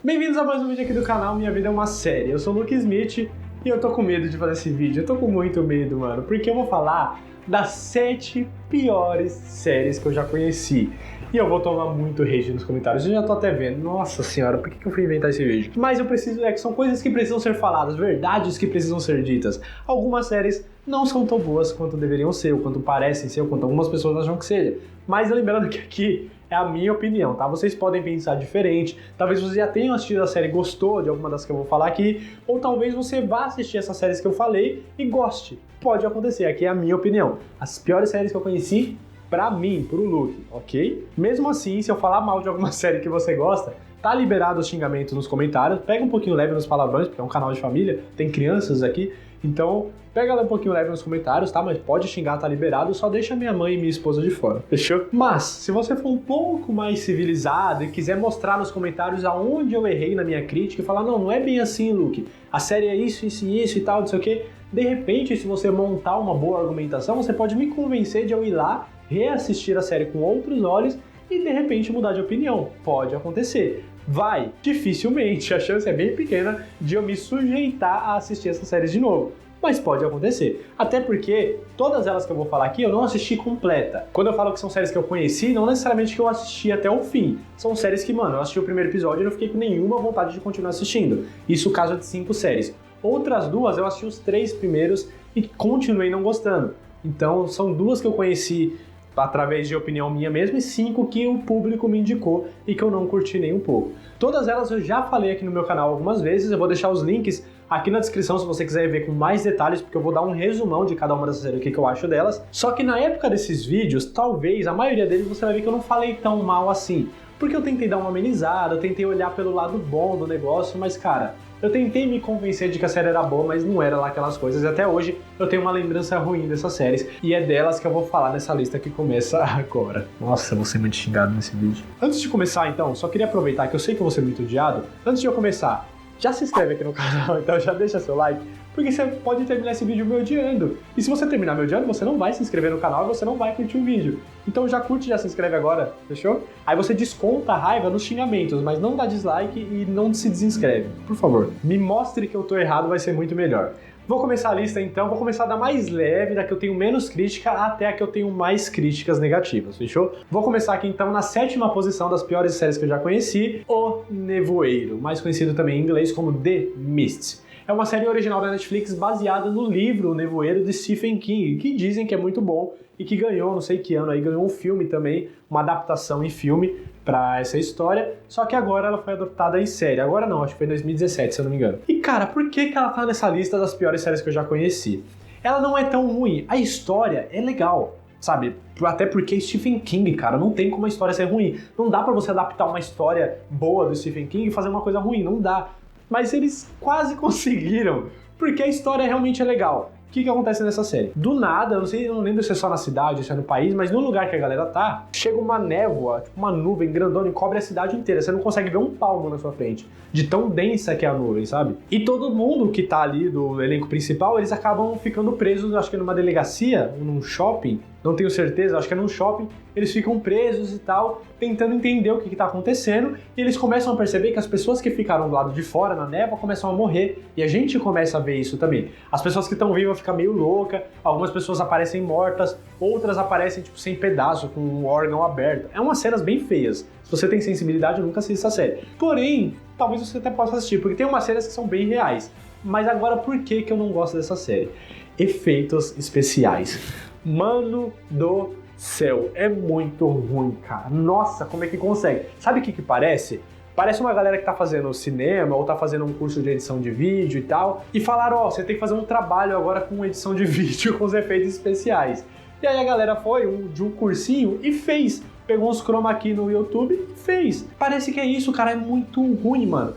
Bem-vindos a mais um vídeo aqui do canal Minha Vida é uma Série. Eu sou o Luke Smith e eu tô com medo de fazer esse vídeo. Eu tô com muito medo, mano, porque eu vou falar das 7 piores séries que eu já conheci. E eu vou tomar muito hate nos comentários. Eu já tô até vendo. Nossa senhora, por que eu fui inventar esse vídeo? Mas eu preciso, que são coisas que precisam ser faladas, verdades que precisam ser ditas. Algumas séries não são tão boas quanto deveriam ser, ou quanto parecem ser, ou quanto algumas pessoas acham que seja. Mas lembrando que aqui é a minha opinião, tá? Vocês podem pensar diferente, talvez você já tenha assistido a série e gostou de alguma das que eu vou falar aqui, ou talvez você vá assistir essas séries que eu falei e goste. Pode acontecer, aqui é a minha opinião. As piores séries que eu conheci, pra mim, pro Luke, ok? Mesmo assim, se eu falar mal de alguma série que você gosta, tá liberado os xingamentos nos comentários, pega um pouquinho leve nos palavrões, porque é um canal de família, tem crianças aqui, então pega lá um pouquinho leve nos comentários, tá? Mas pode xingar, tá liberado, só deixa minha mãe e minha esposa de fora, fechou? Mas, se você for um pouco mais civilizado e quiser mostrar nos comentários aonde eu errei na minha crítica e falar, não é bem assim, Luke, a série é isso, isso e isso e tal, não sei o que, de repente, se você montar uma boa argumentação, você pode me convencer de eu ir lá, reassistir a série com outros olhos e de repente mudar de opinião. Pode acontecer. Vai, dificilmente, a chance é bem pequena de eu me sujeitar a assistir essas séries de novo. Mas pode acontecer. Até porque todas elas que eu vou falar aqui eu não assisti completa. Quando eu falo que são séries que eu conheci, não necessariamente que eu assisti até o fim. São séries que, mano, eu assisti o primeiro episódio e não fiquei com nenhuma vontade de continuar assistindo. Isso caso de 5 séries. Outras 2 eu assisti os 3 primeiros e continuei não gostando. Então são 2 que eu conheci através de opinião minha mesmo e 5 que o público me indicou e que eu não curti nem um pouco. Todas elas eu já falei aqui no meu canal algumas vezes, eu vou deixar os links aqui na descrição se você quiser ver com mais detalhes, porque eu vou dar um resumão de cada uma dessas séries, o que eu acho delas. Só que na época desses vídeos, talvez, a maioria deles você vai ver que eu não falei tão mal assim, porque eu tentei dar uma amenizada, eu tentei olhar pelo lado bom do negócio, mas cara, eu tentei me convencer de que a série era boa, mas não era lá aquelas coisas. E até hoje eu tenho uma lembrança ruim dessas séries. E é delas que eu vou falar nessa lista que começa agora. Nossa, eu vou ser muito xingado nesse vídeo. Antes de começar, então, só queria aproveitar que eu sei que eu vou ser muito odiado. Antes de eu começar, já se inscreve aqui no canal, então já deixa seu like, porque você pode terminar esse vídeo me odiando. E se você terminar me odiando, você não vai se inscrever no canal e você não vai curtir o vídeo. Então já curte, já se inscreve agora, fechou? Aí você desconta a raiva nos xingamentos, mas não dá dislike e não se desinscreve. Por favor, me mostre que eu tô errado, vai ser muito melhor. Vou começar a lista então, vou começar da mais leve, da que eu tenho menos crítica até a que eu tenho mais críticas negativas, fechou? Vou começar aqui então na 7ª posição das piores séries que eu já conheci, O Nevoeiro, mais conhecido também em inglês como The Mist. É uma série original da Netflix baseada no livro O Nevoeiro de Stephen King, que dizem que é muito bom e que ganhou, não sei que ano aí, ganhou um filme também, uma adaptação em filme pra essa história, só que agora ela foi adaptada em série. Agora não, acho que foi em 2017, se eu não me engano. E cara, por que ela tá nessa lista das piores séries que eu já conheci? Ela não é tão ruim, a história é legal, sabe? Até porque Stephen King, cara, não tem como a história ser ruim. Não dá pra você adaptar uma história boa do Stephen King e fazer uma coisa ruim, não dá. Mas eles quase conseguiram, porque a história realmente é legal. O que acontece nessa série? Do nada, eu não lembro se é só na cidade, se é no país, mas no lugar que a galera tá, chega uma névoa, tipo uma nuvem grandona e cobre a cidade inteira. Você não consegue ver um palmo na sua frente, de tão densa que é a nuvem, sabe? E todo mundo que tá ali do elenco principal, eles acabam ficando presos, acho que numa delegacia, num shopping, não tenho certeza, acho que é num shopping, eles ficam presos e tal, tentando entender o que tá acontecendo, e eles começam a perceber que as pessoas que ficaram do lado de fora, na névoa, começam a morrer, e a gente começa a ver isso também. As pessoas que estão vivas ficam meio loucas, algumas pessoas aparecem mortas, outras aparecem tipo sem pedaço, com um órgão aberto. É umas cenas bem feias. Se você tem sensibilidade, eu nunca assisti essa série. Porém, talvez você até possa assistir, porque tem umas cenas que são bem reais. Mas agora, por que eu não gosto dessa série? Efeitos especiais. Mano do céu, é muito ruim, cara. Nossa, como é que consegue? Sabe o que parece? Parece uma galera que tá fazendo cinema ou tá fazendo um curso de edição de vídeo e tal, e falaram, ó, você tem que fazer um trabalho agora com edição de vídeo com os efeitos especiais. E aí a galera foi de um cursinho e fez. Pegou uns chroma key no YouTube e fez. Parece que é isso, cara, é muito ruim, mano.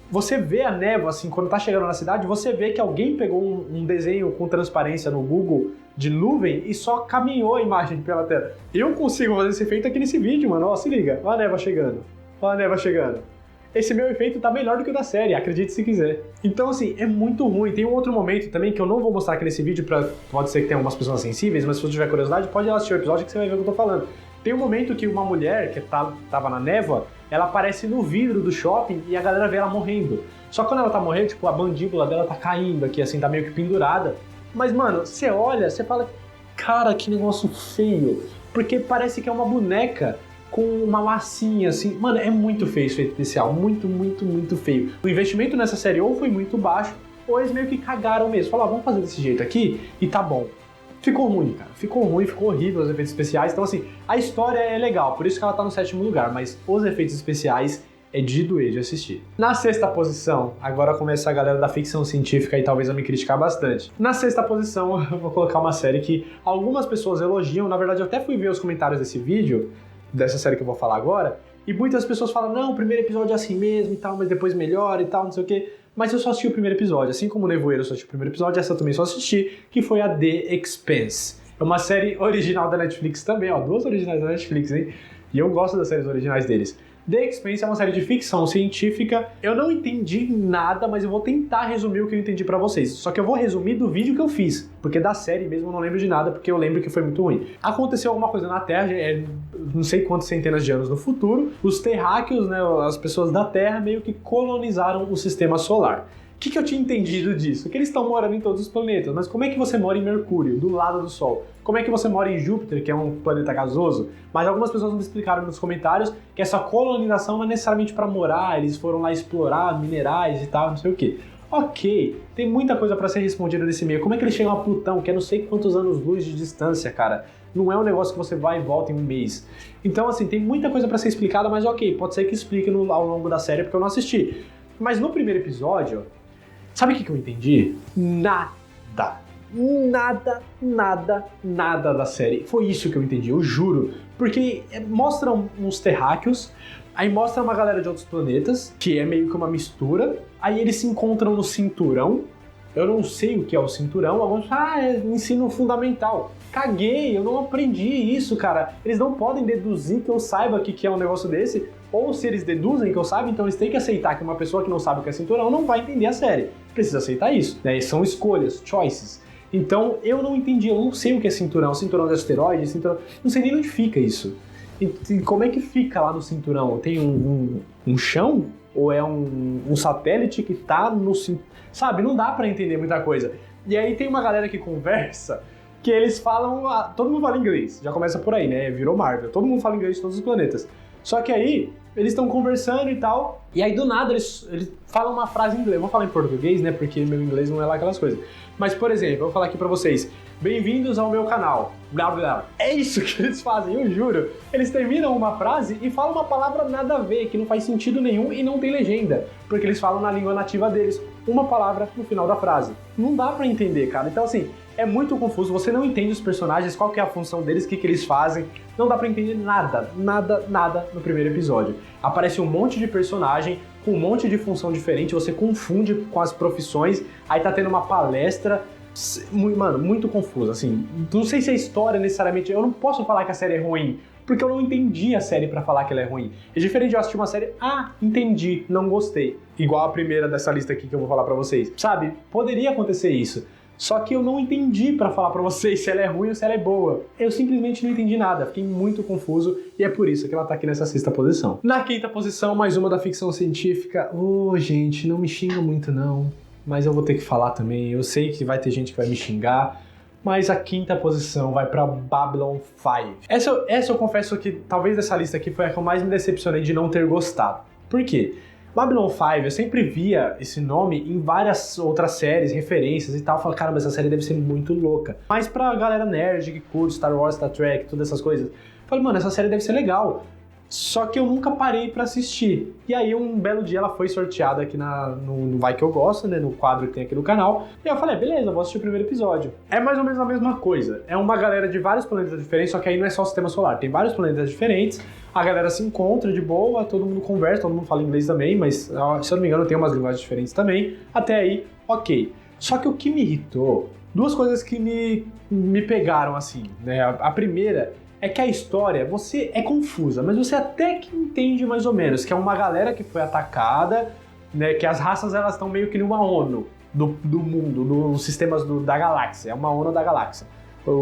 Você vê a névoa, assim, quando tá chegando na cidade, você vê que alguém pegou um desenho com transparência no Google de nuvem e só caminhou a imagem pela tela. Eu consigo fazer esse efeito aqui nesse vídeo, mano. Ó, se liga. Ó a névoa chegando. Ó a névoa chegando. Esse meu efeito tá melhor do que o da série, acredite se quiser. Então, assim, é muito ruim. Tem um outro momento também que eu não vou mostrar aqui nesse vídeo, pode ser que tenha algumas pessoas sensíveis, mas se você tiver curiosidade, pode ir lá assistir o episódio que você vai ver o que eu tô falando. Tem um momento que uma mulher que tava na névoa, ela aparece no vidro do shopping e a galera vê ela morrendo. Só que quando ela tá morrendo, tipo, a mandíbula dela tá caindo aqui, assim, tá meio que pendurada. Mas, mano, você olha, você fala, cara, que negócio feio. Porque parece que é uma boneca com uma massinha, assim. Mano, é muito feio esse efeito especial. Muito, muito, muito feio. O investimento nessa série ou foi muito baixo, ou eles meio que cagaram mesmo. Falaram, vamos fazer desse jeito aqui e tá bom. Ficou ruim, cara. Ficou ruim, ficou horrível os efeitos especiais. Então, assim, a história é legal, por isso que ela tá no 7º lugar, mas os efeitos especiais é de doer de assistir. Na 6ª posição, agora começa a galera da ficção científica e talvez eu me criticar bastante. Na 6ª posição, eu vou colocar uma série que algumas pessoas elogiam. Na verdade, eu até fui ver os comentários desse vídeo, dessa série que eu vou falar agora, e muitas pessoas falam, não, o primeiro episódio é assim mesmo e tal, mas depois melhora e tal, não sei o quê. Mas eu só assisti o primeiro episódio, assim como o Nevoeiro eu só assisti o primeiro episódio, essa eu também só assisti, que foi a The Expanse. É uma série original da Netflix também, ó, 2 originais da Netflix, hein? E eu gosto das séries originais deles. The Expanse é uma série de ficção científica. Eu não entendi nada, mas eu vou tentar resumir o que eu entendi pra vocês. Só que eu vou resumir do vídeo que eu fiz, porque da série mesmo eu não lembro de nada, porque eu lembro que foi muito ruim. Aconteceu alguma coisa na Terra, não sei quantas centenas de anos no futuro, os terráqueos, né, as pessoas da Terra, meio que colonizaram o sistema solar. O que eu tinha entendido disso? Que eles estão morando em todos os planetas, mas como é que você mora em Mercúrio, do lado do Sol? Como é que você mora em Júpiter, que é um planeta gasoso? Mas algumas pessoas me explicaram nos comentários que essa colonização não é necessariamente para morar, eles foram lá explorar minerais e tal, não sei o quê. Ok, tem muita coisa para ser respondida nesse meio. Como é que eles chegam a Plutão, que é não sei quantos anos-luz de distância, cara? Não é um negócio que você vai e volta em um mês. Então, assim, tem muita coisa para ser explicada, mas ok, pode ser que explique ao longo da série, porque eu não assisti. Mas no primeiro episódio, sabe o que eu entendi? Nada da série. Foi isso que eu entendi, eu juro. Porque mostram uns terráqueos, aí mostra uma galera de outros planetas, que é meio que uma mistura, aí eles se encontram no cinturão. Eu não sei o que é o cinturão, alguns falam, é ensino fundamental. Caguei, eu não aprendi isso, cara. Eles não podem deduzir que eu saiba o que é um negócio desse, ou se eles deduzem que eu saiba, então eles têm que aceitar que uma pessoa que não sabe o que é cinturão não vai entender a série. Precisa aceitar isso, né? São escolhas, choices. Então eu não entendi, eu não sei o que é cinturão de asteroide, cinturão, não sei nem onde fica isso. E como é que fica lá no cinturão? Tem um chão? Ou é um satélite que tá no cinturão? Sabe, não dá pra entender muita coisa. E aí tem uma galera que conversa, que eles falam, todo mundo fala inglês, já começa por aí, né? Virou Marvel, todo mundo fala inglês de todos os planetas. Só que aí, eles estão conversando e tal, e aí do nada eles falam uma frase em inglês. Eu vou falar em português, né, porque meu inglês não é lá aquelas coisas. Mas, por exemplo, eu vou falar aqui pra vocês, bem-vindos ao meu canal, blá blá. É isso que eles fazem, eu juro. Eles terminam uma frase e falam uma palavra nada a ver, que não faz sentido nenhum e não tem legenda, porque eles falam na língua nativa deles, uma palavra no final da frase. Não dá pra entender, cara. Então, assim, é muito confuso, você não entende os personagens, qual que é a função deles, o que eles fazem, não dá pra entender nada no primeiro episódio. Aparece um monte de personagem com um monte de função diferente, você confunde com as profissões, aí tá tendo uma palestra, mano, muito confuso, assim, não sei se a história necessariamente, eu não posso falar que a série é ruim, porque eu não entendi a série pra falar que ela é ruim. É diferente de eu assistir uma série, entendi, não gostei, igual a primeira dessa lista aqui que eu vou falar pra vocês, sabe? Poderia acontecer isso. Só que eu não entendi pra falar pra vocês se ela é ruim ou se ela é boa. Eu simplesmente não entendi nada, fiquei muito confuso e é por isso que ela tá aqui nessa 6ª posição. Na 5ª posição, mais uma da ficção científica. Gente, não me xinga muito não, mas eu vou ter que falar também. Eu sei que vai ter gente que vai me xingar, mas a 5ª posição vai pra Babylon 5. Essa eu confesso que talvez dessa lista aqui foi a que eu mais me decepcionei de não ter gostado. Por quê? Babylon 5, eu sempre via esse nome em várias outras séries, referências e tal. Eu falava, caramba, essa série deve ser muito louca. Mas pra galera nerd que curte Star Wars, Star Trek, todas essas coisas, eu falei, mano, essa série deve ser legal. Só que eu nunca parei pra assistir. E aí um belo dia ela foi sorteada aqui no Vai Que Eu Gosto, né, no quadro que tem aqui no canal. E eu falei, beleza, vou assistir o primeiro episódio. É mais ou menos a mesma coisa. É uma galera de vários planetas diferentes, só que aí não é só o sistema solar. Tem vários planetas diferentes, a galera se encontra de boa, todo mundo conversa, todo mundo fala inglês também, mas se eu não me engano tem umas linguagens diferentes também. Até aí, ok. Só que o que me irritou, duas coisas que me pegaram assim, né? A primeira é que a história, você é confusa, mas você até que entende mais ou menos, que é uma galera que foi atacada, né, que as raças elas estão meio que numa ONU do mundo, dos sistemas da galáxia, é uma ONU da galáxia.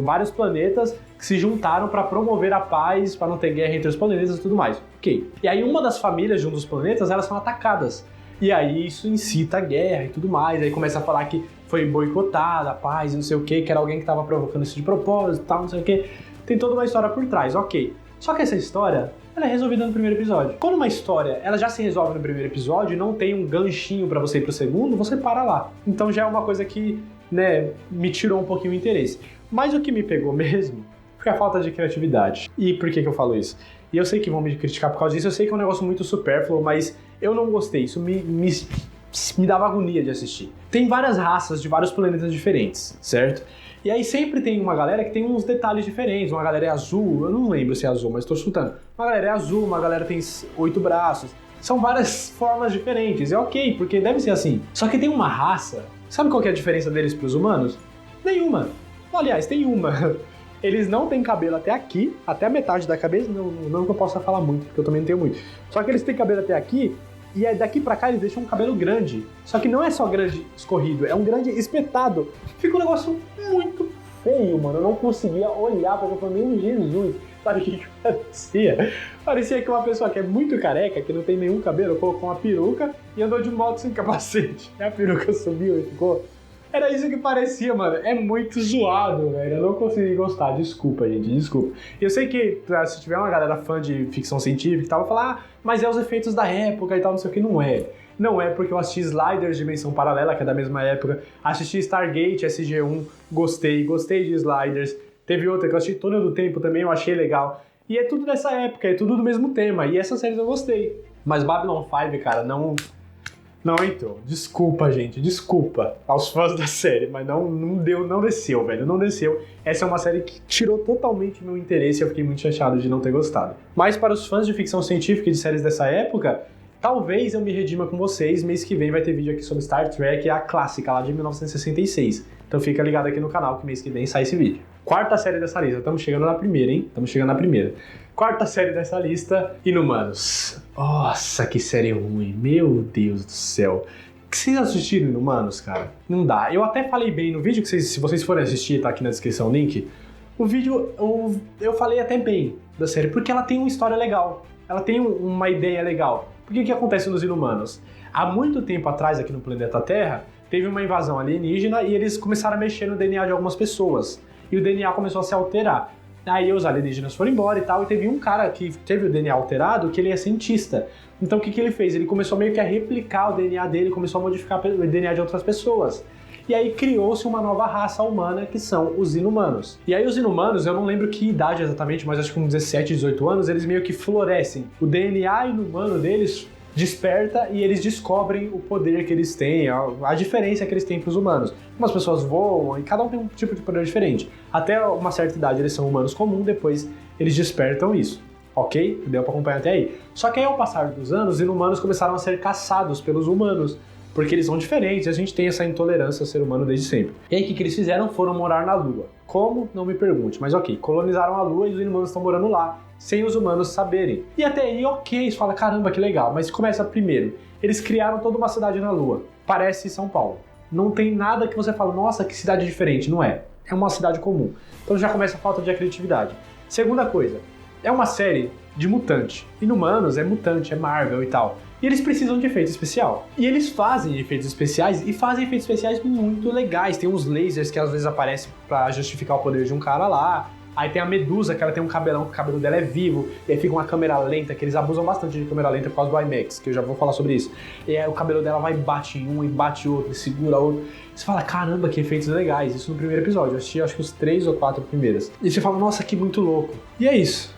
vários planetas que se juntaram para promover a paz, para não ter guerra entre os planetas e tudo mais. Ok. E aí uma das famílias de um dos planetas, elas são atacadas. E aí isso incita a guerra e tudo mais. Aí começa a falar que foi boicotada a paz e não sei o que era alguém que estava provocando isso de propósito e tal, não sei o que. Tem toda uma história por trás, ok. Só que essa história, ela é resolvida no primeiro episódio. Quando uma história, ela já se resolve no primeiro episódio e não tem um ganchinho pra você ir pro segundo, você para lá. Então já é uma coisa que, né, me tirou um pouquinho o interesse. Mas o que me pegou mesmo foi a falta de criatividade. E por que eu falo isso? E eu sei que vão me criticar por causa disso, eu sei que é um negócio muito supérfluo, mas eu não gostei. Isso me dava agonia de assistir. Tem várias raças de vários planetas diferentes, certo? E aí sempre tem uma galera que tem uns detalhes diferentes. Uma galera é azul, eu não lembro se é azul, mas tô chutando. Uma galera é azul, uma galera tem 8 braços. São várias formas diferentes, é ok, porque deve ser assim. Só que tem uma raça, sabe qual que é a diferença deles pros humanos? Nenhuma. Aliás, tem uma. Eles não têm cabelo até aqui, até a metade da cabeça, não que eu possa falar muito, porque eu também não tenho muito. Só que eles têm cabelo até aqui, e aí daqui pra cá eles deixam um cabelo grande. Só que não é só grande escorrido, é um grande espetado. Fica um negócio muito feio, mano. Eu não conseguia olhar, porque eu falei, meu Jesus, sabe o que parecia? Parecia que uma pessoa que é muito careca, que não tem nenhum cabelo, colocou uma peruca e andou de moto sem capacete. E a peruca subiu e ficou... Era isso que parecia, mano. É muito zoado, velho. Eu não consegui gostar. Desculpa, gente. Desculpa. Eu sei que se tiver uma galera fã de ficção científica e tal, vai falar, mas é os efeitos da época e tal, não sei o que. Não é. Não é porque eu assisti Sliders Dimensão Paralela, que é da mesma época. Assisti Stargate SG-1, gostei de Sliders. Teve outra que eu assisti Túnel do Tempo também, eu achei legal. E é tudo dessa época, é tudo do mesmo tema. E essas séries eu gostei. Mas Babylon 5, cara, não entrou. Desculpa, gente. Desculpa aos fãs da série, mas não desceu, velho. Não desceu. Essa é uma série que tirou totalmente meu interesse e eu fiquei muito chateado de não ter gostado. Mas para os fãs de ficção científica e de séries dessa época, talvez eu me redima com vocês. Mês que vem vai ter vídeo aqui sobre Star Trek, a clássica lá de 1966. Então fica ligado aqui no canal que mês que vem sai esse vídeo. Quarta série dessa lista. Estamos chegando na primeira, hein? Quarta série dessa lista, Inumanos. Nossa, que série ruim. Meu Deus do céu. Que vocês assistiram Inumanos, cara? Não dá. Eu até falei bem no vídeo, que se vocês forem assistir, tá aqui na descrição o link. O vídeo, eu falei até bem da série, porque ela tem uma história legal. Ela tem uma ideia legal. Por que acontece nos Inumanos? Há muito tempo atrás, aqui no planeta Terra, teve uma invasão alienígena e eles começaram a mexer no DNA de algumas pessoas. E o DNA começou a se alterar. Aí os alienígenas foram embora e tal, e teve um cara que teve o DNA alterado, que ele é cientista. Então o que ele fez? Ele começou meio que a replicar o DNA dele, começou a modificar o DNA de outras pessoas. E aí criou-se uma nova raça humana, que são os Inumanos. E aí os Inumanos, eu não lembro que idade exatamente, mas acho que com 17, 18 anos, eles meio que florescem. O DNA inumano deles desperta e eles descobrem o poder que eles têm, a diferença que eles têm para os humanos. Umas pessoas voam e cada um tem um tipo de poder diferente. Até uma certa idade eles são humanos comuns, depois eles despertam isso. Ok? Deu para acompanhar até aí. Só que aí ao passar dos anos, os inumanos começaram a ser caçados pelos humanos, porque eles são diferentes, a gente tem essa intolerância ao ser humano desde sempre. E aí o que eles fizeram? Foram morar na Lua. Como? Não me pergunte, mas ok, colonizaram a Lua e os inumanos estão morando lá, sem os humanos saberem. E até aí, ok, você fala, caramba, que legal, mas começa primeiro. Eles criaram toda uma cidade na Lua, parece São Paulo. Não tem nada que você fala, nossa, que cidade diferente, não é. É uma cidade comum. Então já começa a falta de criatividade. Segunda coisa, é uma série de mutante. Inumanos é mutante, é Marvel e tal. E eles precisam de efeito especial. E eles fazem efeitos especiais, e fazem efeitos especiais muito legais. Tem uns lasers que às vezes aparecem pra justificar o poder de um cara lá. Aí tem a Medusa, que ela tem um cabelão, que o cabelo dela é vivo. E aí fica uma câmera lenta, que eles abusam bastante de câmera lenta por causa do IMAX, que eu já vou falar sobre isso. E aí o cabelo dela vai e bate em um, e bate outro, e segura outro. Você fala, caramba, que efeitos legais. Isso no primeiro episódio. Eu assisti acho que os 3 ou 4 primeiros. E você fala, nossa, que muito louco. E é isso.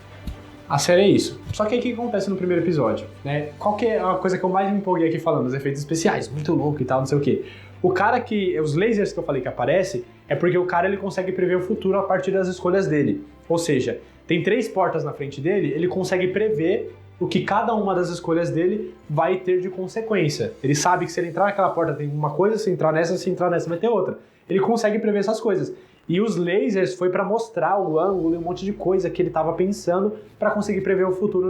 A série é isso. Só que aí o que acontece no primeiro episódio, né? Qual que é a coisa que eu mais me empolguei aqui falando? Os efeitos especiais, muito louco e tal, não sei o quê. O cara que... Os lasers que eu falei que aparece é porque o cara ele consegue prever o futuro a partir das escolhas dele. Ou seja, tem 3 portas na frente dele, ele consegue prever o que cada uma das escolhas dele vai ter de consequência. Ele sabe que se ele entrar naquela porta tem uma coisa, se entrar nessa vai ter outra. Ele consegue prever essas coisas. E os lasers foi para mostrar o ângulo e um monte de coisa que ele estava pensando para conseguir prever o futuro em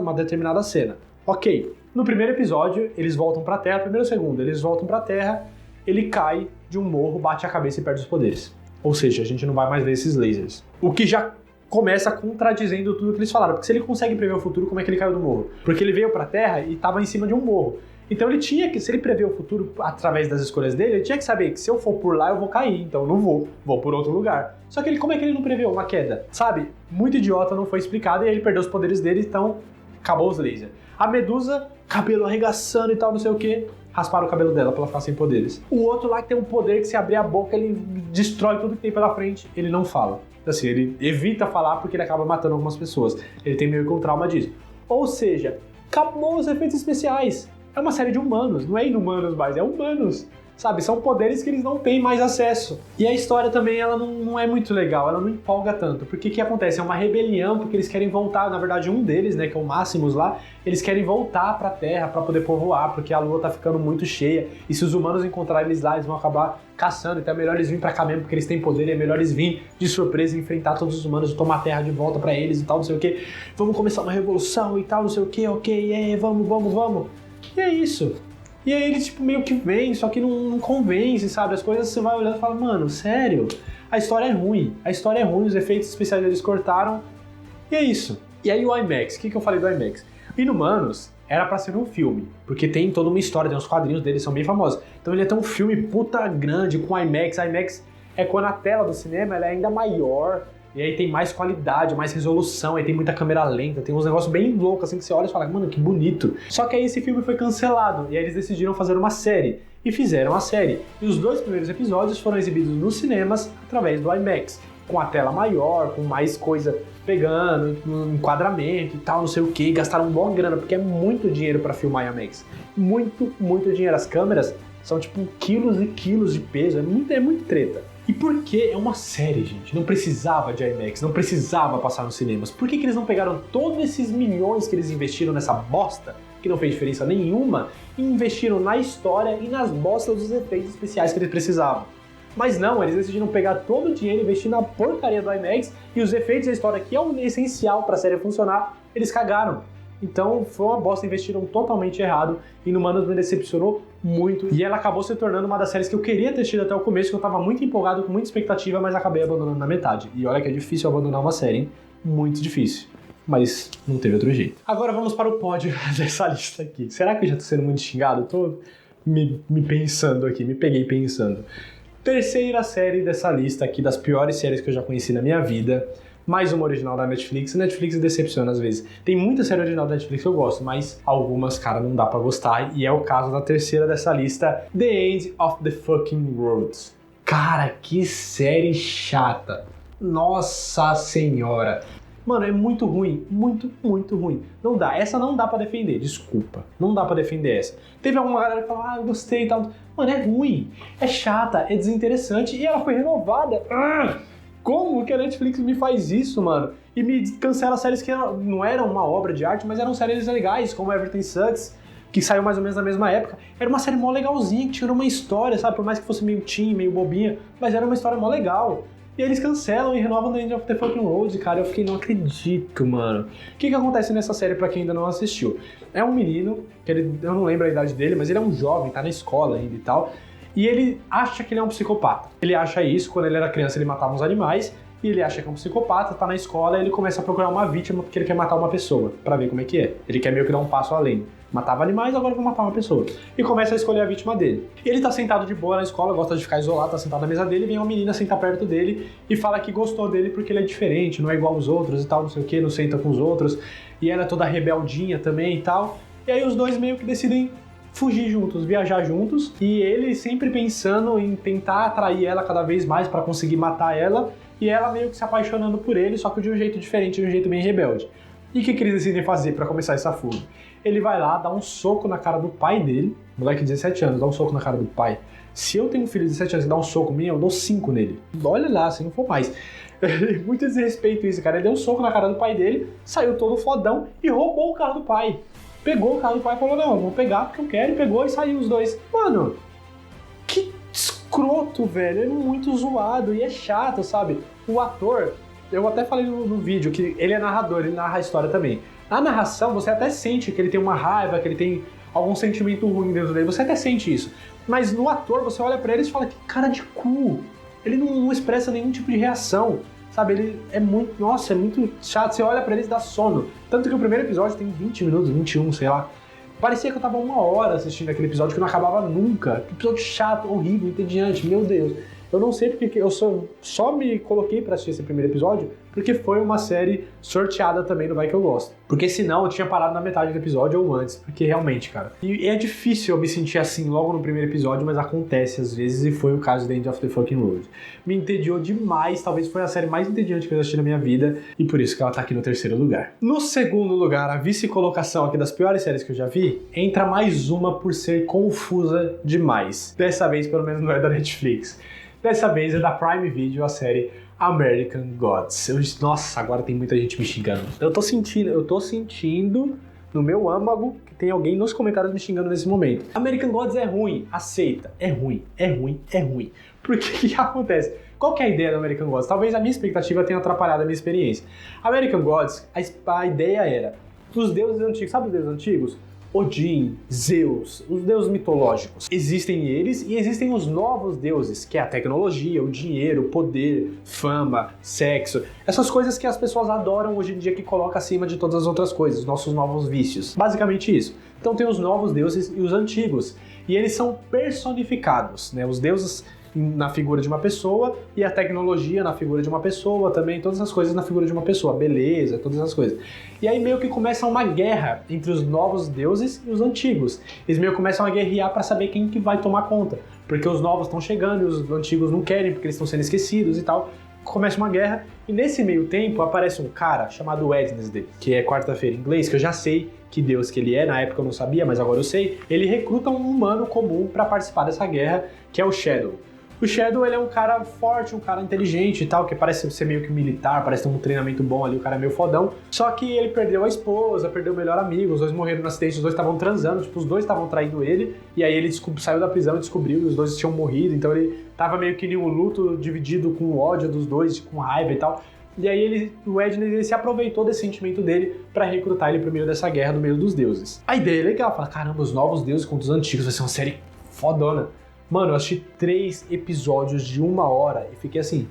uma determinada cena. Ok, no primeiro episódio eles voltam para a Terra, primeiro ou segundo, eles voltam para a Terra, ele cai de um morro, bate a cabeça e perde os poderes. Ou seja, a gente não vai mais ver esses lasers. O que já começa contradizendo tudo que eles falaram. Porque se ele consegue prever o futuro, como é que ele caiu do morro? Porque ele veio pra Terra e estava em cima de um morro. Então ele tinha que, se ele prever o futuro através das escolhas dele, ele tinha que saber que se eu for por lá eu vou cair, então eu não vou por outro lugar. Só que ele, como é que ele não preveu uma queda? Sabe? Muito idiota, não foi explicado e aí ele perdeu os poderes dele, então acabou os lasers. A Medusa, cabelo arregaçando e tal, não sei o que, rasparam o cabelo dela pra ela ficar sem poderes. O outro lá que tem um poder que se abrir a boca ele destrói tudo que tem pela frente, ele não fala. Assim, ele evita falar porque ele acaba matando algumas pessoas. Ele tem meio que um trauma disso. Ou seja, acabou os efeitos especiais. É uma série de humanos, não é inumanos mais, é humanos. Sabe, são poderes que eles não têm mais acesso. E a história também, ela não é muito legal, ela não empolga tanto. Porque o que acontece? É uma rebelião, porque eles querem voltar, na verdade um deles, né, que é o Máximos lá, eles querem voltar pra Terra pra poder povoar, porque a Lua tá ficando muito cheia, e se os humanos encontrarem eles lá, eles vão acabar caçando, então é melhor eles virem pra cá mesmo, porque eles têm poder, e é melhor eles virem de surpresa e enfrentar todos os humanos e tomar a Terra de volta pra eles e tal, não sei o que. Vamos começar uma revolução e tal, não sei o que, ok, vamos. E é isso. E aí ele, tipo, meio que vem, só que não convence, sabe? As coisas você vai olhando e fala, mano, sério? A história é ruim, os efeitos especiais eles cortaram, e é isso. E aí o IMAX, o que eu falei do IMAX? Inumanos era pra ser um filme, porque tem toda uma história, tem uns quadrinhos dele, são bem famosos. Então ele é tão um filme puta grande, com IMAX. IMAX é quando a tela do cinema ela é ainda maior, e aí tem mais qualidade, mais resolução, aí tem muita câmera lenta, tem uns negócios bem loucos, assim, que você olha e fala, mano, que bonito. Só que aí esse filme foi cancelado, e aí eles decidiram fazer uma série, e fizeram a série. E os 2 primeiros episódios foram exibidos nos cinemas, através do IMAX, com a tela maior, com mais coisa pegando, um enquadramento e tal, não sei o que, gastaram uma boa grana, porque é muito dinheiro pra filmar em IMAX. Muito dinheiro. As câmeras são tipo quilos e quilos de peso, é muito treta. E por que é uma série, gente? Não precisava de IMAX, não precisava passar nos cinemas. Por que eles não pegaram todos esses milhões que eles investiram nessa bosta, que não fez diferença nenhuma, e investiram na história e nas bostas dos efeitos especiais que eles precisavam? Mas não, eles decidiram pegar todo o dinheiro e investir na porcaria do IMAX e os efeitos da história, que é o essencial pra série funcionar, eles cagaram. Então foi uma bosta, investiram totalmente errado. Inumanos me decepcionou muito. E ela acabou se tornando uma das séries que eu queria ter tido até o começo, que eu tava muito empolgado, com muita expectativa, mas acabei abandonando na metade. E olha que é difícil abandonar uma série, hein? Muito difícil. Mas não teve outro jeito. Agora vamos para o pódio dessa lista aqui. Será que eu já tô sendo muito xingado? Eu tô me pensando aqui, me peguei pensando. Terceira série dessa lista aqui, das piores séries que eu já conheci na minha vida. Mais uma original da Netflix. Netflix decepciona às vezes. Tem muita série original da Netflix que eu gosto, mas algumas, cara, não dá pra gostar. E é o caso da terceira dessa lista, The End of the Fucking World. Cara, que série chata. Nossa senhora. Mano, é muito ruim. Muito ruim. Não dá. Essa não dá pra defender. Desculpa. Não dá pra defender essa. Teve alguma galera que falou, eu gostei e tal. Mano, é ruim. É chata. É desinteressante. E ela foi renovada. Como que a Netflix me faz isso, mano? E me cancela séries que não eram uma obra de arte, mas eram séries legais, como Everything Sucks, que saiu mais ou menos na mesma época. Era uma série mó legalzinha, que tinha uma história, sabe? Por mais que fosse meio teen, meio bobinha, mas era uma história mó legal. E eles cancelam e renovam The End of the Fucking Road, cara. Eu fiquei, não acredito, mano. O que acontece nessa série, pra quem ainda não assistiu? É um menino, que eu não lembro a idade dele, mas ele é um jovem, tá na escola ainda e tal. E ele acha que ele é um psicopata. Ele acha isso, quando ele era criança ele matava uns animais, e ele acha que é um psicopata, tá na escola e ele começa a procurar uma vítima porque ele quer matar uma pessoa, pra ver como é que é. Ele quer meio que dar um passo além. Matava animais, agora vou matar uma pessoa. E começa a escolher a vítima dele. Ele tá sentado de boa na escola, gosta de ficar isolado, tá sentado na mesa dele, e vem uma menina sentar perto dele e fala que gostou dele porque ele é diferente, não é igual aos outros e tal, não sei o que, não senta com os outros. E ela é toda rebeldinha também e tal. E aí os dois meio que decidem fugir juntos, viajar juntos, e ele sempre pensando em tentar atrair ela cada vez mais pra conseguir matar ela, e ela meio que se apaixonando por ele, só que de um jeito diferente, de um jeito bem rebelde. E o que eles decidem fazer pra começar essa fuga? Ele vai lá, dá um soco na cara do pai dele, moleque de 17 anos, dá um soco na cara do pai. Se eu tenho um filho de 17 anos e dá um soco em mim, eu dou 5 nele. Olha lá, se não for mais. Muito desrespeito isso, cara. Ele deu um soco na cara do pai dele, saiu todo fodão e roubou o carro do pai. Pegou o carro do pai e falou, não, eu vou pegar porque eu quero, e pegou e saiu os dois. Mano, que escroto, velho, é muito zoado e é chato, sabe? O ator, eu até falei no vídeo que ele é narrador, ele narra a história também. Na narração, você até sente que ele tem uma raiva, que ele tem algum sentimento ruim dentro dele, você até sente isso. Mas no ator, você olha pra ele e fala, que cara de cu, ele não expressa nenhum tipo de reação, sabe? Ele é muito, nossa, é muito chato, você olha pra ele e dá sono. Tanto que o primeiro episódio tem 20 minutos, 21, sei lá. Parecia que eu tava 1 hora assistindo aquele episódio que não acabava nunca. Que episódio chato, horrível, entediante, meu Deus. Eu não sei porque eu só me coloquei pra assistir esse primeiro episódio porque foi uma série sorteada também no Vai Que Eu Gosto. Porque senão eu tinha parado na metade do episódio ou antes, porque realmente, cara. E é difícil eu me sentir assim logo no primeiro episódio, mas acontece às vezes e foi o caso de End of the Fucking Road. Me entediou demais, talvez foi a série mais entediante que eu assisti na minha vida e por isso que ela tá aqui no terceiro lugar. No segundo lugar, a vice-colocação aqui das piores séries que eu já vi, entra mais uma por ser confusa demais. Dessa vez, pelo menos, não é da Netflix. Dessa vez é da Prime Video, a série American Gods. Nossa, agora tem muita gente me xingando. Eu tô sentindo no meu âmago que tem alguém nos comentários me xingando nesse momento. American Gods é ruim, aceita. É ruim. Porque o que acontece? Qual que é a ideia do American Gods? Talvez a minha expectativa tenha atrapalhado a minha experiência. American Gods, a ideia era os deuses antigos, sabe os deuses antigos? Odin, Zeus, os deuses mitológicos. Existem eles e existem os novos deuses, que é a tecnologia, o dinheiro, o poder, fama, sexo. Essas coisas que as pessoas adoram hoje em dia que coloca acima de todas as outras coisas, nossos novos vícios. Basicamente isso. Então tem os novos deuses e os antigos. E eles são personificados, né? Os deuses na figura de uma pessoa e a tecnologia na figura de uma pessoa também, todas as coisas na figura de uma pessoa, beleza, todas as coisas. E aí meio que começa uma guerra entre os novos deuses e os antigos. Eles meio que começam a guerrear para saber quem que vai tomar conta, porque os novos estão chegando e os antigos não querem porque eles estão sendo esquecidos e tal. Começa uma guerra e nesse meio tempo aparece um cara chamado Wednesday, que é quarta-feira em inglês, que eu já sei que deus que ele é, na época eu não sabia, mas agora eu sei. Ele recruta um humano comum para participar dessa guerra, que é o Shadow. O Shadow, ele é um cara forte, um cara inteligente e tal, que parece ser meio que militar, parece ter um treinamento bom ali, o cara é meio fodão. Só que ele perdeu a esposa, perdeu o melhor amigo, os dois morreram no acidente, os dois estavam transando, tipo, os dois estavam traindo ele, e aí ele saiu da prisão e descobriu que os dois tinham morrido, então ele tava meio que em um luto dividido com ódio dos dois, com raiva e tal. E aí o Edney ele se aproveitou desse sentimento dele pra recrutar ele pro meio dessa guerra do meio dos deuses. A ideia é legal, fala, caramba, os novos deuses contra os antigos, vai ser uma série fodona. Mano, eu assisti 3 episódios de 1 hora e fiquei assim.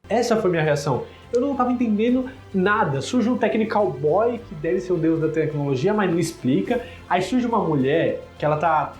Essa foi minha reação. Eu não tava entendendo nada. Surge um technical boy, que deve ser o deus da tecnologia, mas não explica. Aí surge uma mulher, que ela tá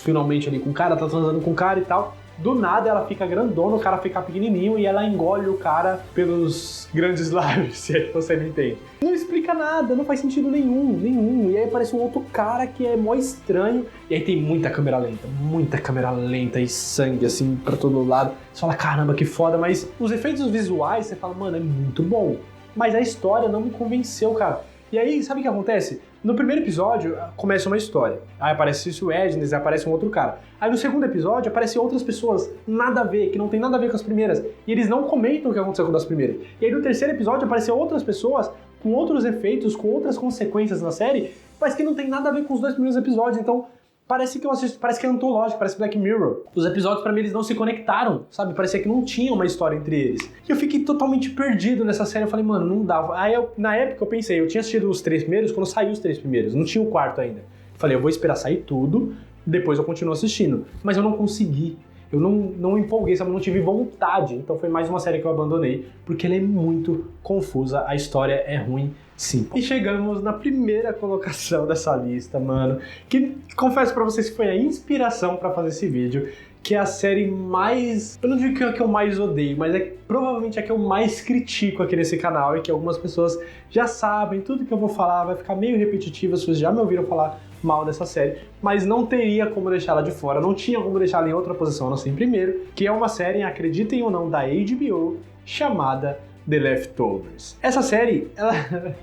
finalmente ali com o cara, tá transando com o cara e tal. Do nada ela fica grandona, o cara fica pequenininho e ela engole o cara pelos grandes lábios, se é que você me entende. Não explica nada, não faz sentido nenhum. E aí aparece um outro cara que é mó estranho. E aí tem muita câmera lenta e sangue assim pra todo lado. Você fala, caramba, que foda, mas os efeitos visuais, você fala, mano, é muito bom. Mas a história não me convenceu, cara. E aí, sabe o que acontece? No primeiro episódio, começa uma história. Aí aparece o Ednes, aparece um outro cara. Aí no segundo episódio, aparecem outras pessoas, nada a ver, que não tem nada a ver com as primeiras. E eles não comentam o que aconteceu com as primeiras. E aí no terceiro episódio, aparecem outras pessoas, com outros efeitos, com outras consequências na série, mas que não tem nada a ver com os 2 primeiros episódios. Então, parece que eu assisto, parece que é antológico, parece Black Mirror. Os episódios, pra mim, eles não se conectaram, sabe? Parecia que não tinha uma história entre eles. E eu fiquei totalmente perdido nessa série. Eu falei, mano, não dava. Aí, na época, eu pensei, eu tinha assistido os 3 primeiros quando saiu os 3 primeiros. Não tinha o 4º ainda. Eu falei, eu vou esperar sair tudo, depois eu continuo assistindo. Mas eu não consegui. Eu não empolguei, sabe? Eu não tive vontade. Então foi mais uma série que eu abandonei, porque ela é muito confusa, a história é ruim, sim. E chegamos na primeira colocação dessa lista, mano, que confesso pra vocês que foi a inspiração pra fazer esse vídeo, que é a série mais... Eu não digo que é a que eu mais odeio, mas é provavelmente a que eu mais critico aqui nesse canal e que algumas pessoas já sabem, tudo que eu vou falar vai ficar meio repetitivo, vocês já me ouviram falar mal dessa série, mas não teria como deixar ela de fora, não tinha como deixar ela em outra posição, a não ser em primeiro, que é uma série, acreditem ou não, da HBO, chamada The Leftovers. Essa série, ela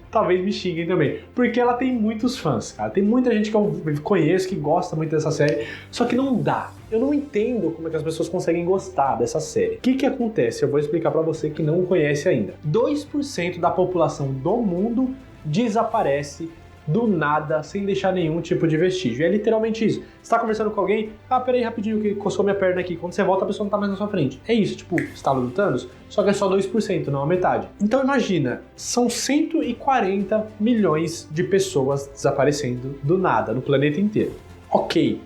talvez me xinguem também, porque ela tem muitos fãs, cara. Tem muita gente que eu conheço que gosta muito dessa série, só que não dá. Eu não entendo como é que as pessoas conseguem gostar dessa série. O que acontece? Eu vou explicar pra você que não conhece ainda. 2% da população do mundo desaparece do nada, sem deixar nenhum tipo de vestígio. É literalmente isso. Você tá conversando com alguém, peraí rapidinho que coçou minha perna aqui. Quando você volta, a pessoa não tá mais na sua frente. É isso, tipo, estalo do Thanos, só que é só 2%, não a metade. Então imagina, são 140 milhões de pessoas desaparecendo do nada, no planeta inteiro. Ok,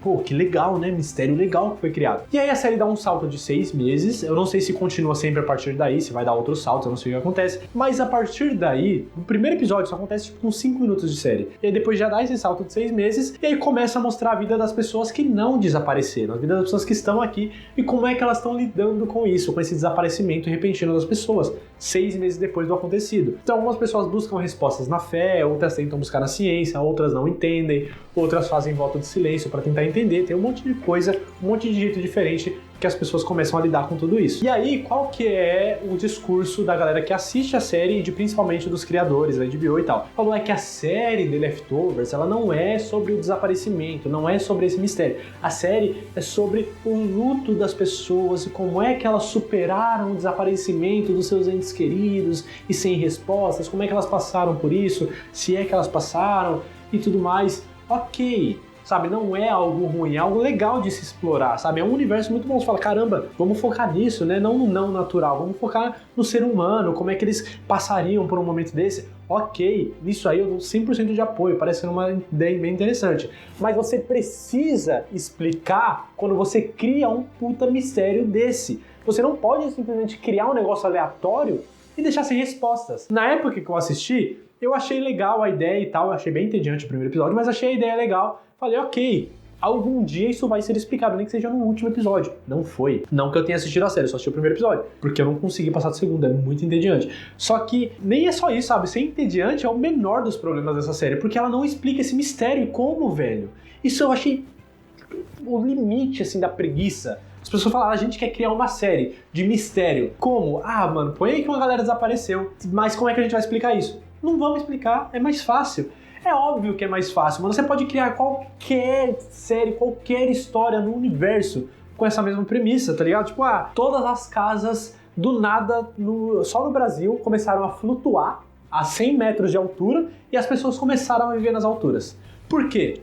pô, que legal, né? Mistério legal que foi criado. E aí a série dá um salto de 6 meses, eu não sei se continua sempre a partir daí, se vai dar outros saltos, eu não sei o que acontece, mas a partir daí, no primeiro episódio, isso acontece tipo com 5 minutos de série. E aí depois já dá esse salto de 6 meses, e aí começa a mostrar a vida das pessoas que não desapareceram, a vida das pessoas que estão aqui e como é que elas estão lidando com isso, com esse desaparecimento repentino das pessoas, 6 meses depois do acontecido. Então algumas pessoas buscam respostas na fé, outras tentam buscar na ciência, outras não entendem, outras fazem voto de silêncio para tentar entender, tem um monte de coisa, um monte de jeito diferente que as pessoas começam a lidar com tudo isso. E aí, qual que é o discurso da galera que assiste a série, principalmente dos criadores da HBO e tal? Falou que a série The Leftovers, ela não é sobre o desaparecimento, não é sobre esse mistério. A série é sobre o luto das pessoas e como é que elas superaram o desaparecimento dos seus entes queridos e sem respostas, como é que elas passaram por isso, se é que elas passaram e tudo mais. Ok, sabe, não é algo ruim, é algo legal de se explorar, sabe, é um universo muito bom, você fala, caramba, vamos focar nisso, né, não no não natural, vamos focar no ser humano, como é que eles passariam por um momento desse. Ok, nisso aí eu dou 100% de apoio, parece ser uma ideia bem interessante, mas você precisa explicar quando você cria um puta mistério desse, você não pode simplesmente criar um negócio aleatório e deixar sem respostas. Na época que eu assisti, eu achei legal a ideia e tal, eu achei bem entediante o primeiro episódio, mas achei a ideia legal. Falei, ok, algum dia isso vai ser explicado, nem que seja no último episódio. Não foi. Não que eu tenha assistido a série, eu só assisti o primeiro episódio, porque eu não consegui passar do segundo, é muito entediante. Só que nem é só isso, sabe? Ser entediante é o menor dos problemas dessa série, porque ela não explica esse mistério. E como, velho? Isso eu achei o limite, assim, da preguiça. As pessoas falaram, a gente quer criar uma série de mistério. Como? Ah, mano, põe aí que uma galera desapareceu. Mas como é que a gente vai explicar isso? Não vamos explicar, é mais fácil. É óbvio que é mais fácil, mas você pode criar qualquer série, qualquer história no universo com essa mesma premissa, tá ligado? Tipo, todas as casas do nada, só no Brasil, começaram a flutuar a 100 metros de altura e as pessoas começaram a viver nas alturas. Por quê?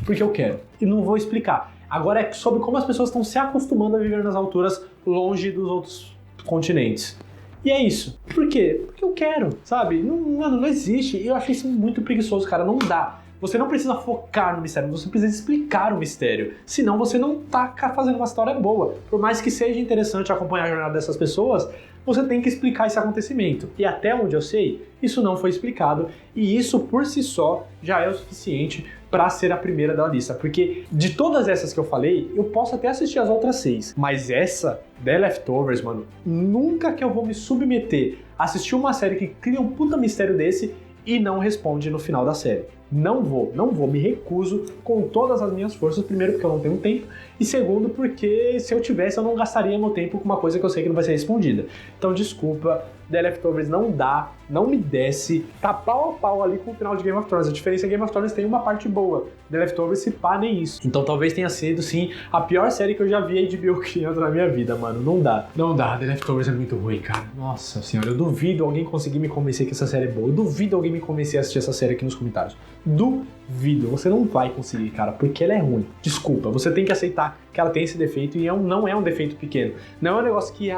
Porque eu quero. E não vou explicar. Agora é sobre como as pessoas estão se acostumando a viver nas alturas longe dos outros continentes. E é isso. Por quê? Porque eu quero, sabe? Não existe. E eu achei isso muito preguiçoso, cara. Não dá. Você não precisa focar no mistério, você precisa explicar o mistério. Senão você não tá fazendo uma história boa. Por mais que seja interessante acompanhar a jornada dessas pessoas, você tem que explicar esse acontecimento. E até onde eu sei, isso não foi explicado. E isso por si só já é o suficiente para ser a primeira da lista. Porque de todas essas que eu falei, eu posso até assistir as outras 6. Mas essa, The Leftovers, mano, nunca que eu vou me submeter a assistir uma série que cria um puta mistério desse e não responde no final da série. Não vou, me recuso com todas as minhas forças, primeiro porque eu não tenho tempo, e segundo porque se eu tivesse eu não gastaria meu tempo com uma coisa que eu sei que não vai ser respondida. Então desculpa, The Leftovers não dá, não me desce, tá pau a pau ali com o final de Game of Thrones. A diferença é que Game of Thrones tem uma parte boa, The Leftovers se pá nem isso. Então talvez tenha sido sim a pior série que eu já vi a HBO criando na minha vida, mano, não dá, The Leftovers é muito ruim, cara. Nossa senhora, eu duvido alguém conseguir me convencer que essa série é boa, eu duvido alguém me convencer a assistir essa série aqui nos comentários. Duvido, você não vai conseguir, cara, porque ela é ruim. Desculpa, você tem que aceitar que ela tem esse defeito e não é um defeito pequeno. Não é um negócio que,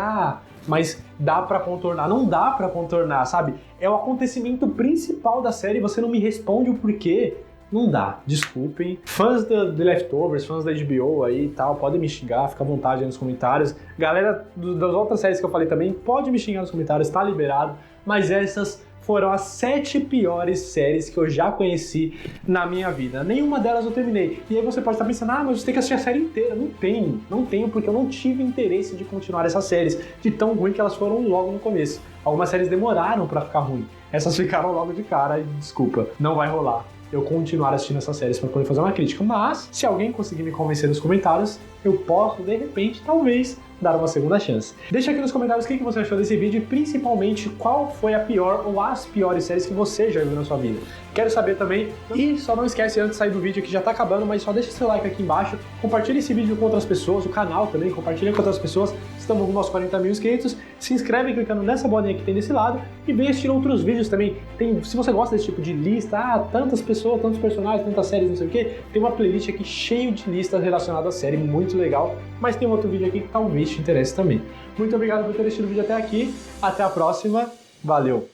mas dá pra contornar. Não dá pra contornar, sabe? É o acontecimento principal da série e você não me responde o porquê. Não dá, desculpem. Fãs da The Leftovers, fãs da HBO aí e tal, podem me xingar, fica à vontade aí nos comentários. Galera das outras séries que eu falei também, pode me xingar nos comentários, tá liberado. Mas essas foram as 7 piores séries que eu já conheci na minha vida. Nenhuma delas eu terminei. E aí você pode estar pensando, mas você tem que assistir a série inteira. Não tenho, porque eu não tive interesse de continuar essas séries, de tão ruim que elas foram logo no começo. Algumas séries demoraram pra ficar ruim. Essas ficaram logo de cara e desculpa, não vai rolar eu continuar assistindo essas séries para poder fazer uma crítica. Mas, se alguém conseguir me convencer nos comentários, eu posso, de repente, talvez, dar uma segunda chance. Deixa aqui nos comentários o que você achou desse vídeo e, principalmente, qual foi a pior ou as piores séries que você já viu na sua vida. Quero saber também. E só não esquece, antes de sair do vídeo, que já tá acabando, mas só deixa seu like aqui embaixo, compartilha esse vídeo com outras pessoas, o canal também, compartilha com outras pessoas. Estamos com nossos 40 mil inscritos. Se inscreve clicando nessa bolinha que tem desse lado e vem assistir outros vídeos também. Se você gosta desse tipo de lista, tantas pessoas, tantos personagens, tantas séries, não sei o que, tem uma playlist aqui cheio de listas relacionadas à série, muito legal. Mas tem outro vídeo aqui que talvez te interesse também. Muito obrigado por ter assistido o vídeo até aqui. Até a próxima. Valeu!